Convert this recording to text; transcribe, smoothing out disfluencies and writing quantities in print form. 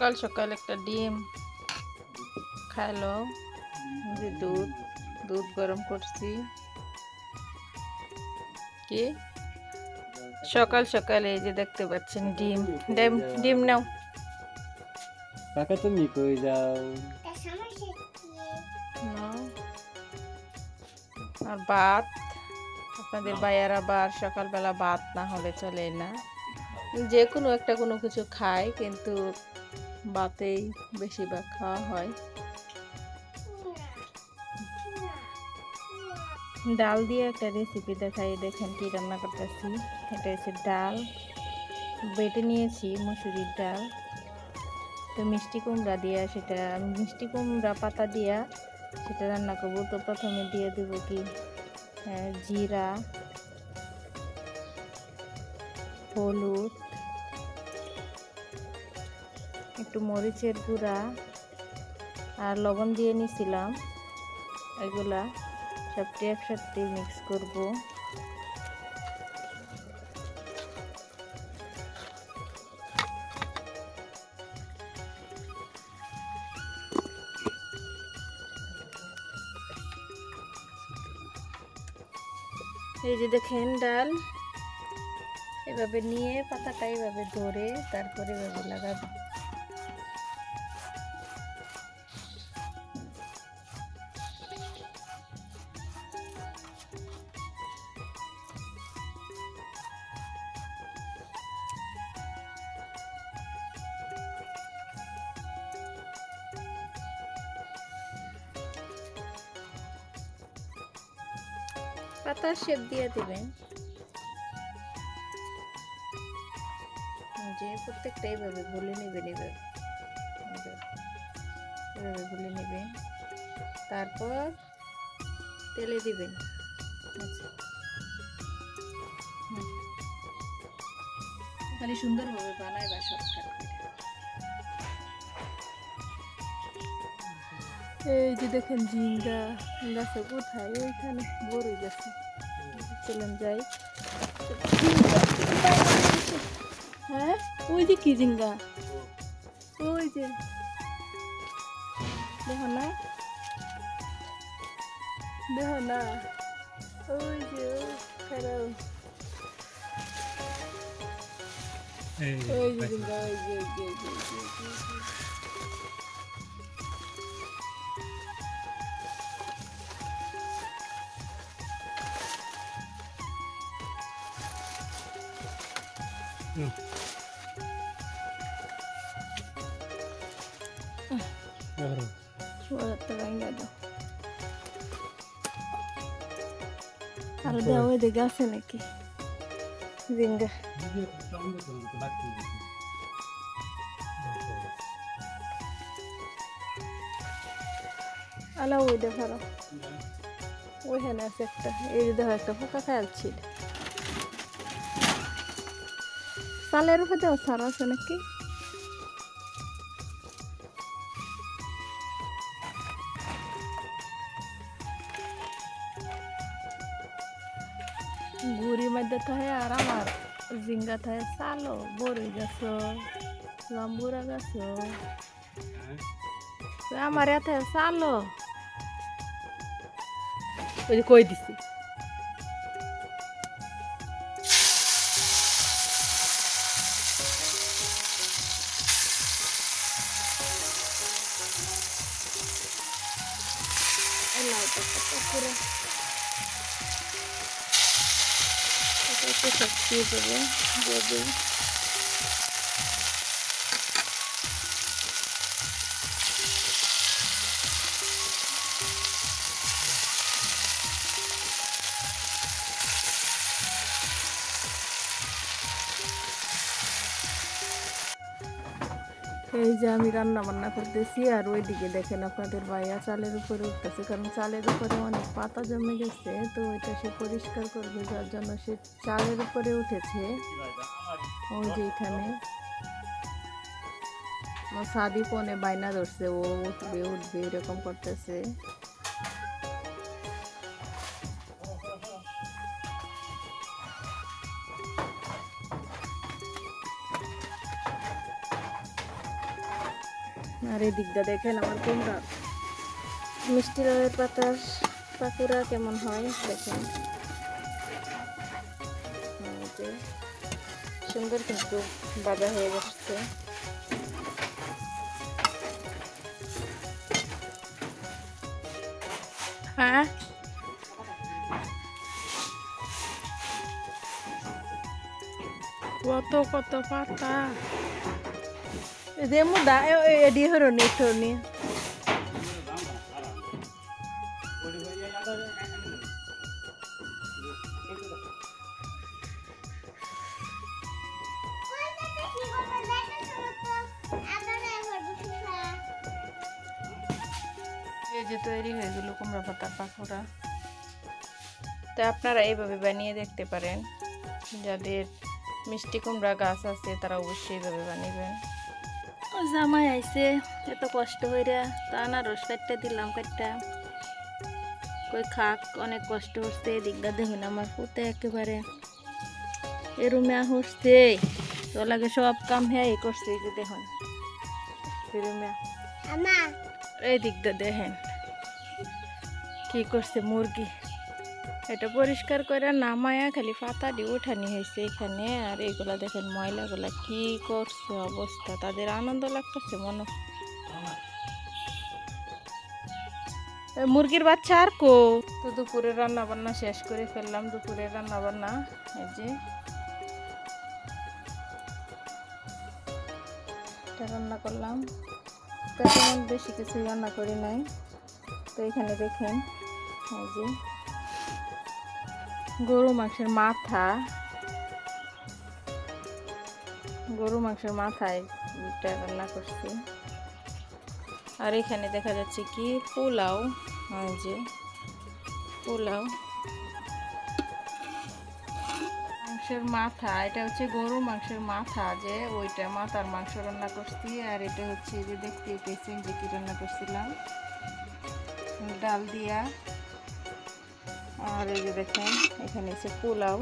সকাল সকাল একটা ডিম খাইলো, যে দুধ দুধ গরম করছি। কি সকাল সকাল এই যে দেখতে পাচ্ছেন ডিম ডিম ডিম নাও। কাকা তুমি কই যাও? নাও। আর ভাত, আপনাদের ভাইয়ারা আবার সকালবেলা ভাত না হলে চলে না, যে কোনো একটা কোনো কিছু খায়, কিন্তু ভাতেই বেশিরভাগ খাওয়া হয়। ডাল দিয়ে একটা রেসিপি দেখাই, দেখেন কি রান্না করতেছি। এটা হচ্ছে ডাল বেটে নিয়েছি, মুসুরির ডাল। তো মিষ্টি কুমড়া দিয়া, সেটা মিষ্টি কুমড়া পাতা দিয়া সেটা রান্না করবো। তো প্রথমে দিয়ে দেবো কি জিরা, হলুদ, একটু মরিচের গুঁড়া আর লবণ দিয়ে নিছিলাম। এগুলা সবটি একসাথে মিক্স করব। এই যে দেখেন ডাল এভাবে নিয়ে পাতাটা এভাবে ধরে তারপরে এভাবে লাগাবো। পাতার শেপ দিয়ে দিবেন, যে প্রত্যেকটা এইভাবে গুলে নেবেন, এভাবে গুলে নেবেন, তারপর তেলে দিবেন। আচ্ছা, খালি সুন্দরভাবে বানায় বা শর্টকাট করে। এই যে দেখেন ঝিঙ্গা গাছে কোথায়, ওইখানে বড় গেছে। চলেন যাই। হ্যাঁ ওই যে কি ঝিঙ্গা, ওই যে দেখো না, দেখো না, ওই যে খারাপ, ওই যে ঝিঙ্গা, ওই যে আর দেওয়া ওই দিকে আছে নাকি ঝিঙ্গা? আলা ওই দেখো, ওইখানে আছে একটা, এই যে দেখো একটা পোকা খাইছি। চালের উপরে দেওয়া সার আছে নাকি? গুড়ির মধ্যে থাকে আর আমার ঝিঙ্গা থাকে চালো, বড়ি গাছ, লম্বুরা গাছ, আমার এতে চালো ওই যে কই দিছি। শক্তি দেবে দেবে। এই যে আমি রান্না বান্না করতেছি, আর ওইদিকে দেখেন আপনাদের ভাইয়া চালের উপরে উঠতেছে, কারণ চালের উপরে অনেক পাতা জমে গেছে। তো ওইটা সে পরিষ্কার করবে, যার জন্য সে চালের উপরে উঠেছে। ওই যে এখানে আমার সাদি ফোনে বাইনা ধরছে, ও উঠবে উঠবে এরকম করতেছে। আর এই দিকটা দেখেন আমার কুমড়া মিষ্টি রঙের পাতার পাকুড়া কেমন হয় দেখেন। এই যে সুন্দর কিন্তু বাজা হয়ে বসছে। হ্যাঁ কত কত পাতা এদের মুদা এডি হরনি ঠরনি এই যে তৈরি হয়ে গেল কুমড়া পাতার পাকোড়া। তো আপনারা এইভাবে বানিয়ে দেখতে পারেন, যাদের মিষ্টি কুমড়া গাছ আছে তারা অবশ্যই এইভাবে বানাবেন। জামাই আইছে এত কষ্ট হইরা, তা আনারস কাটটা দিলাম, কাটটা কই খাক, অনেক কষ্ট হচ্ছে। এদিকটা দেখুন আমার পুতে একেবারে এ রুমে হচ্ছে, তো লাগে সব কাম হ্যাঁ করছে। এই যে দেখুন রুমে এই দিকটা দেখেন কি করছে মুরগি, এটা পরিষ্কার করে নামায়া খালি পাতা দিয়ে উঠানি হয়েছে এখানে। আর এইগুলা দেখেন ময়লাগুলা কি করছে অবস্থা, তাদের আনন্দ লাগতেছে মনে। মুরগির বাচ্চা আর কো। তো দুপুরের রান্না বান্না শেষ করে ফেললাম। দুপুরের রান্না বান্না এই যে রান্না করলাম, তো তেমন বেশি কিছু রান্না করি নাই। তো এখানে দেখেন এই যে গরু মাংসের মাথা, গরু মাংসের মাথায় এটা রান্না করছি। আর এখানে দেখা যাচ্ছে কি পোলাও, এই যে পোলাও মাংসের মাথা, এটা হচ্ছে গরু মাংসের মাথা, যে ওইটা মাথার মাংস রান্না করছি। আর এটা হচ্ছে যে দেখতে পেয়েছেন যে কি রান্না করছিলাম ডাল দিয়া। আর এই যে দেখেন এখানে হচ্ছে পোলাও।